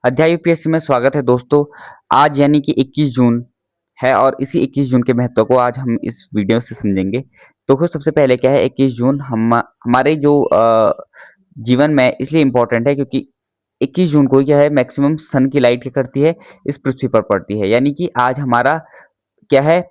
अध्याय यूपीएससी में स्वागत है दोस्तों। आज यानी कि 21 जून है और इसी 21 जून के महत्व को आज हम इस वीडियो से समझेंगे। तो सबसे पहले क्या है, 21 जून हमारे जो जीवन में इसलिए इम्पोर्टेंट है क्योंकि 21 जून को क्या है, मैक्सिमम सन की लाइट क्या करती है, इस पृथ्वी पर पड़ती है। यानी कि आज हमारा क्या है,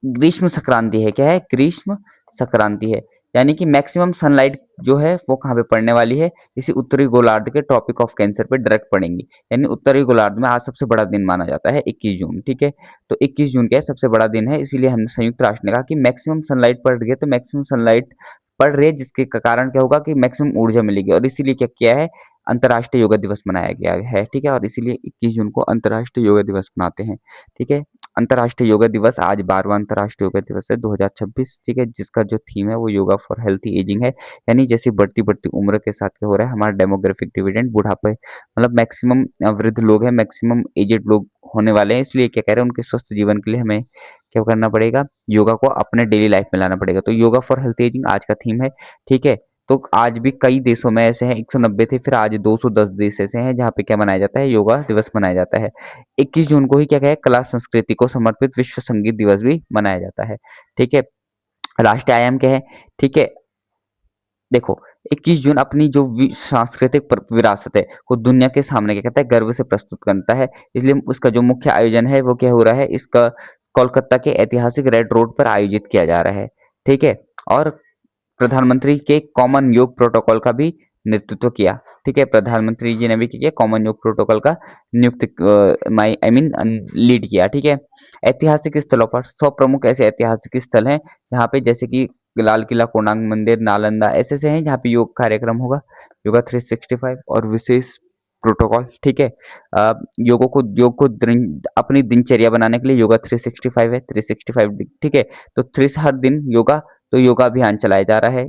ग्रीष्म संक्रांति है। क्या है, ग्रीष्म संक्रांति है। यानी कि मैक्सिमम सनलाइट जो है वो कहाँ पे पड़ने वाली है, इसी उत्तरी गोलार्ध के ट्रॉपिक ऑफ कैंसर पे डायरेक्ट पड़ेंगी। यानी उत्तरी गोलार्ध में आज सबसे बड़ा दिन माना जाता है 21 जून। ठीक है, तो 21 जून क्या है, सबसे बड़ा दिन है। इसीलिए हमने संयुक्त राष्ट्र ने कहा कि मैक्सिमम सनलाइट पड़ रही है, तो मैक्सिमम सनलाइट पड़ रही है जिसके कारण क्या होगा कि मैक्सिमम ऊर्जा मिलेगी। और इसीलिए क्या किया है, अंतर्राष्ट्रीय योगा दिवस मनाया गया है। ठीक है, और इसीलिए 21 जून को अंतर्राष्ट्रीय योगा दिवस मनाते हैं। ठीक है, अंतर्राष्ट्रीय योगा दिवस आज 12वां अंतर्राष्ट्रीय योगा दिवस है 2026। ठीक है, जिसका जो थीम है वो योगा फॉर हेल्थी एजिंग है। यानी जैसे बढ़ती बढ़ती उम्र के साथ क्या हो रहा है, हमारा डेमोग्राफिक डिविडेंड बुढ़ापे, मतलब मैक्सिमम वृद्ध लोग हैं, मैक्सिमम एजेड लोग होने वाले हैं। इसलिए क्या कह रहे हैं, उनके स्वस्थ जीवन के लिए हमें क्या करना पड़ेगा, योगा को अपने डेली लाइफ में लाना पड़ेगा। तो योगा फॉर हेल्थी एजिंग आज का थीम है। ठीक है, तो आज भी कई देशों में ऐसे हैं, 190 थे, फिर आज 210 देश ऐसे हैं जहाँ पे क्या मनाया जाता है, योगा दिवस मनाया जाता है। 21 जून को ही क्या है, कला संस्कृति को समर्पित विश्व संगीत दिवस भी मनाया जाता है। ठीक है, राष्ट्रीय आयाम क्या है। ठीक है, देखो 21 जून अपनी जो सांस्कृतिक विरासत है को दुनिया के सामने क्या कहता है, गर्व से प्रस्तुत करता है। इसलिए उसका जो मुख्य आयोजन है वो क्या हो रहा है, इसका कोलकाता के ऐतिहासिक रेड रोड पर आयोजित किया जा रहा है। ठीक है, और प्रधानमंत्री के कॉमन योग प्रोटोकॉल का भी नेतृत्व किया। ठीक है, प्रधानमंत्री जी ने भी क्या किया, कॉमन योग प्रोटोकॉल का नियुक्त माई आई मीन लीड किया। ठीक है, ऐतिहासिक स्थलों पर 100 प्रमुख ऐसे ऐतिहासिक स्थल हैं जहाँ पे, जैसे कि लाल किला, कोणार्क मंदिर, नालंदा, ऐसे ऐसे हैं जहाँ पे योग कार्यक्रम होगा, योगा 365 और विशेष प्रोटोकॉल। ठीक है, योग को अपनी दिनचर्या बनाने के लिए योगा 365 है, 365। ठीक है, तो 3 हर दिन योगा, तो योगा अभियान चलाया जा रहा है।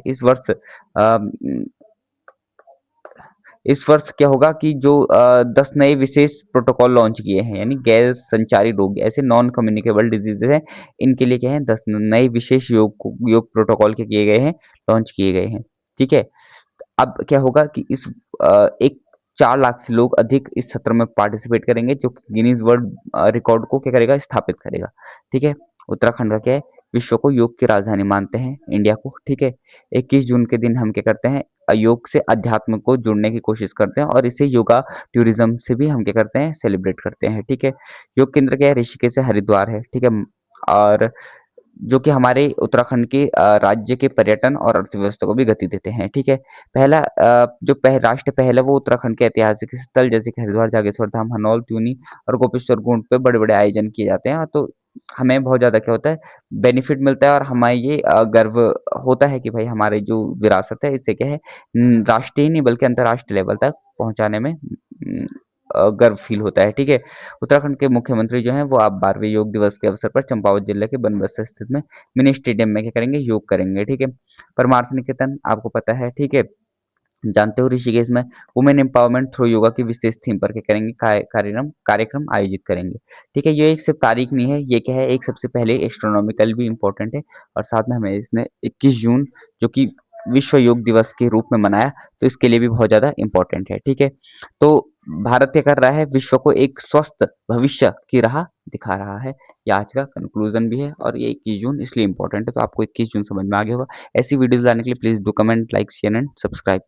इस वर्ष क्या होगा कि जो 10 नए विशेष प्रोटोकॉल लॉन्च किए हैं, यानी गैर संचारी रोग, ऐसे नॉन कम्युनिकेबल डिजीजेज हैं, इनके लिए क्या है, 10 नए विशेष योग प्रोटोकॉल के किए गए हैं, लॉन्च किए गए हैं। ठीक है, अब क्या होगा कि एक 4 लाख से लोग अधिक इस सत्र में पार्टिसिपेट करेंगे, जो गिनीज वर्ल्ड रिकॉर्ड को क्या करेगा, स्थापित करेगा। ठीक है, उत्तराखंड का क्या है, विश्व को योग की राजधानी मानते हैं, इंडिया को। ठीक है, 21 जून के दिन हम क्या करते हैं, योग से अध्यात्म को जुड़ने की कोशिश करते हैं, और इसे योगा टूरिज्म से भी हम क्या करते हैं, सेलिब्रेट करते हैं। ठीक है, योग केंद्र क्या है, ऋषिकेश से हरिद्वार है। ठीक है, और जो कि हमारे उत्तराखंड के राज्य के पर्यटन और अर्थव्यवस्था को भी गति देते हैं। ठीक है, जो राष्ट्रीय पहल है वो उत्तराखंड के ऐतिहासिक स्थल जैसे कि हरिद्वार, जागेश्वर धाम, हनौल, त्यूनी और गोपेश्वर कुंड पे बड़े बड़े आयोजन किए जाते हैं। तो हमें बहुत ज्यादा क्या होता है, बेनिफिट मिलता है, और हमें ये गर्व होता है कि भाई हमारी जो विरासत है इससे क्या है, राष्ट्रीय नहीं बल्कि अंतर्राष्ट्रीय लेवल तक पहुंचाने में गर्व फील होता है। ठीक है, उत्तराखंड के मुख्यमंत्री जो हैं वो आप 12वें योग दिवस के अवसर पर चंपावत जिले के बनबसा स्थित में मिनी स्टेडियम में क्या करेंगे, योग करेंगे। ठीक है, परमार्थ निकेतन आपको पता है। ठीक है, जानते हो ऋषिकेश में वुमेन एम्पावरमेंट थ्रू योगा की विशेष थीम पर क्या करेंगे, कार्यक्रम कार्यक्रम आयोजित करेंगे। ठीक है, ये एक सिर्फ तारीख नहीं है, ये क्या है, एक सबसे पहले एस्ट्रोनॉमिकल भी इम्पोर्टेंट है, और साथ में हमें इसने 21 जून जो कि विश्व योग दिवस के रूप में मनाया, तो इसके लिए भी बहुत ज्यादा इम्पोर्टेंट है। ठीक है, तो भारत क्या कर रहा है, विश्व को एक स्वस्थ भविष्य की राह दिखा रहा है। ये आज का कंक्लूजन भी है, और ये 21 जून इसलिए इम्पोर्टेंट है। तो आपको 21 जून समझ में आ गया होगा। ऐसी वीडियोस लाने के लिए please do comment, like, share and subscribe.